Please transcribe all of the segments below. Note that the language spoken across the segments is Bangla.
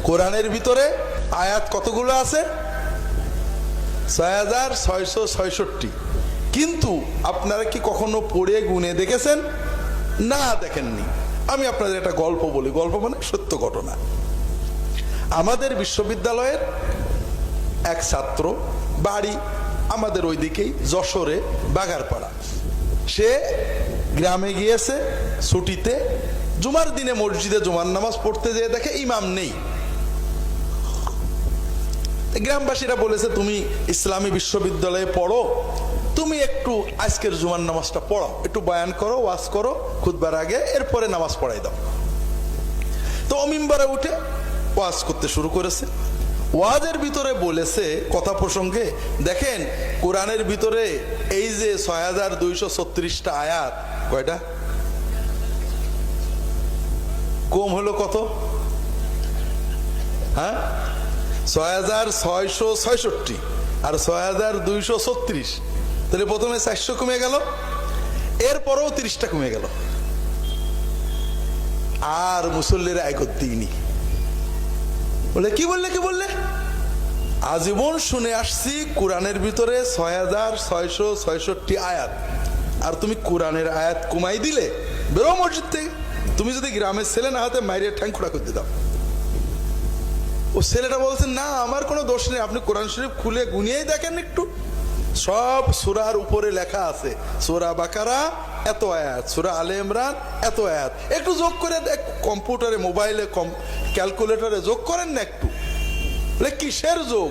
কোরআনের ভিতরে আয়াত কতগুলো আছে? ৬৬৬৬। কিন্তু আপনারা কি কখনো পড়ে গুনে দেখেছেন? না, দেখেননি। আমি আপনাদের একটা গল্প বলি, গল্প মানে সত্য ঘটনা। আমাদের বিশ্ববিদ্যালয়ের এক ছাত্র, বাড়ি আমাদের ওইদিকেই, যশোরে বাগারপাড়া। সে গ্রামে গিয়েছে ছুটিতে, জুমার দিনে মসজিদে জুমার নামাজ পড়তে যেয়ে দেখে ইমাম নেই। গ্রামবাসীরা বলেছে, তুমি ইসলামী বিশ্ববিদ্যালয়ে পড়ো, তুমি একটু আজকের জুমার নামাজটা পড়াও, একটু বয়ান করো, ওয়াজ করো খুতবার আগে, এরপরে নামাজ পড়াই দাও। তো মিম্বরে উঠে ওয়াজ করতে শুরু করেছে। ওয়াজের ভিতরে বলেছে কথা প্রসঙ্গে, দেখেন কোরআনের ভিতরে এই যে ৬২৩৬টা আয়াত, কয়টা কম হলো? কত? হ্যাঁ, ৬৬৬৬ আর ৬২৩৬। তাহলে প্রথমে ৪০০ কমে গেল, এরপরেও ৩০টা কমে গেল। আর মুসল্লিরা এক দিইনি। বলে কি বললে, কি বললে? আজীবন শুনে আসছি কোরআনের ভিতরে ৬৬৬৬ আয়াত, আর তুমি কোরআনের আয়াত কমাই দিলে। বেরো মসজিদ থেকে। তুমি যদি গ্রামের ছেলে না হতে মাইরের ঠ্যাং খোঁড়া করে দিতাম। ও ছেলেটা বলছে, না আমার কোনো দোষ নেই, আপনি কোরআন শরীফ খুলে গুনিয়েই দেখেন একটু। সব সূরার উপরে লেখা আছে, সূরা বাকারা এত আয়াত, সূরা আলে ইমরান এত আয়াত, একটু যোগ করে দেখ, কম্পিউটারে মোবাইলে ক্যালকুলেটরে যোগ করেন না একটু। কিসের যোগ?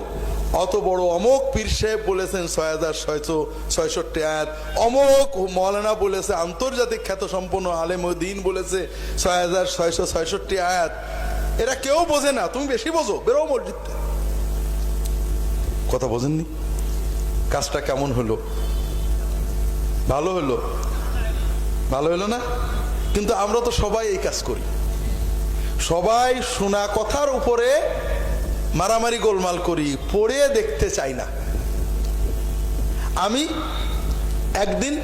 অত বড় অমোক পীর সাহেব বলেছেন ৬৬৬৬ আয়াত, অমোক মৌলানা বলেছে, আন্তর্জাতিক খ্যাত সম্পন্ন আলেমউদ্দিন বলেছে ৬৬৬৬ আয়াত। এরা কেউ বোঝে না, তুমি বেশি বোঝো, বেরো মসজিদ। কথা বোঝেননি? কাজটা কেমন হলো? ভালো হলো? ভালো হলো না? কিন্তু আমরা তো সবাই এই কাজ করি। সবাই শোনা কথার উপরে মারামারি গোলমাল করি, পড়ে দেখতে চাই না। আমি একদিন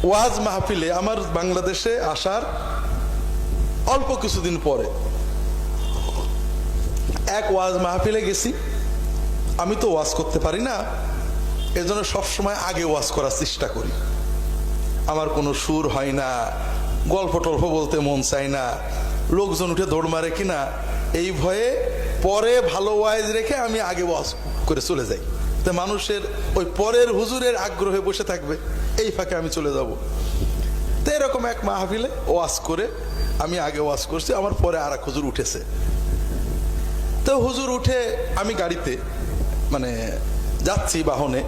ওয়াজ মাহফিলে, আমার বাংলাদেশে আসার অল্প কিছুদিন পরে এক ওয়াজ মাহফিলে গেছি। আমি তো ওয়াজ করতে পারি না, এজন্য সবসময় আগে ওয়াজ করার চেষ্টা করি। আমার কোনো সুর হয় না, গল্প টল্প বলতে মন চায় না, লোকজন উঠে দৌড় মারে কিনা এই ভয়ে পরে ভালো ওয়াজ রেখে আমি আগে ওয়াজ করে চলে যাই। তো মানুষের ওই পরের হুজুরের আগ্রহে বসে থাকবে, এই ফাঁকে আমি চলে যাব। তো এরকম এক মাহফিলে ওয়াজ করে আমি আগে ওয়াজ করছি, আমার পরে আর এক হুজুর উঠেছে। তো হুজুর উঠে, আমি গাড়িতে মানে যাচ্ছি বাহনে,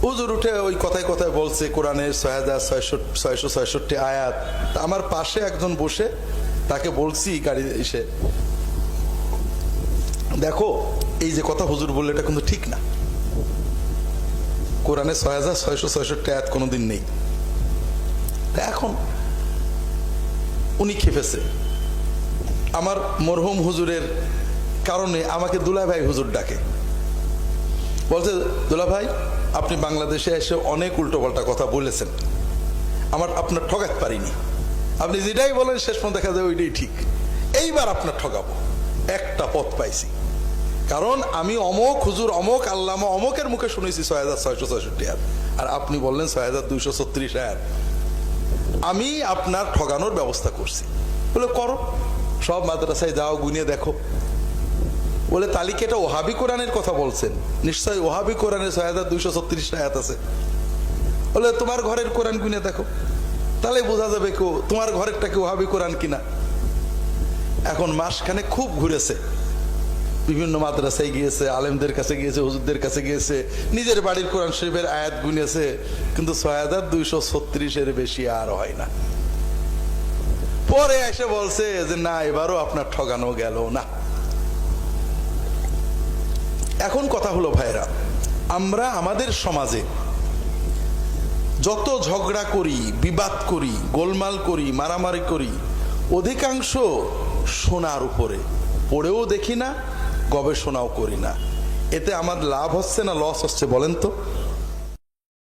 হুজুর উঠে ওই কথায় কথায় বলছে কোরআনের ৬৬৬৬ আয়াত। আমার পাশে একজন বসে, তাকে বলছি গাড়ি এসে, দেখো এই যে কথা হুজুর বললে এটা কিন্তু ঠিক না, কোরআনে ৬৬৬৬ আয়াত কোনোদিন নেই। এখন উনি খেপেছে। আমার মরহুম হুজুরের কারণে আমাকে দুলা ভাই হুজুর ডাকে, বলছে, দুলা ভাই আপনি বাংলাদেশে এসে অনেক উল্টোপাল্টা কথা বলেছেন, আপনার ঠকাতে পারিনি, আপনি যেটাই বলেন শেষ পর্যন্ত দেখা যায় ওইটাই ঠিক। এইবার আপনার ঠকাবো, একটা পথ পাইছি, কারণ আমি অমোক হুজুর অমোক আল্লামা অমোকের মুখে শুনেছি ৬৬৬৬ আয়াত, আর আপনি বললেন ৬২৩৬ আয়াত। আমি আপনার ঠকানোর ব্যবস্থা করছি। বলে করো, সব মাদ্রাসায় যাও, গুনিয়ে দেখো। বলে তালিকাটা ওহাবি কোরআনের কথা বলছেন, নিশ্চয়ই ওহাবি কোরআনের ৬২৩৬ আয়াত আছে। বলে তোমার ঘরের কোরআন গুনিয়ে দেখো, তাহলে বোঝা যাবে কেউ তোমার ঘরেরটা কি ওহাবি কোরআন কিনা। এখন মাসখানে খুব ঘুরেছে, বিভিন্ন মাদ্রাসায় গিয়েছে, আলেমদের কাছে গিয়েছে, হুজুরদের কাছে গিয়েছে, নিজের বাড়ির কোরআন শরীফের আয়াত গুনিয়েছে, কিন্তু ৬২৩৬ বেশি আর হয় না। পরে এসে বলছে যে না, এবারও আপনার ঠকানো গেল না। এখন কথা হলো ভাইরা, আমরা আমাদের সমাজে যত ঝগড়া করি, বিবাদ করি, গোলমাল করি, মারামারি করি, অধিকাংশ শোনার উপরে, পড়েও দেখি না, গবেষণাও করি না। এতে আমার লাভ হচ্ছে না লস হচ্ছে বলেন তো?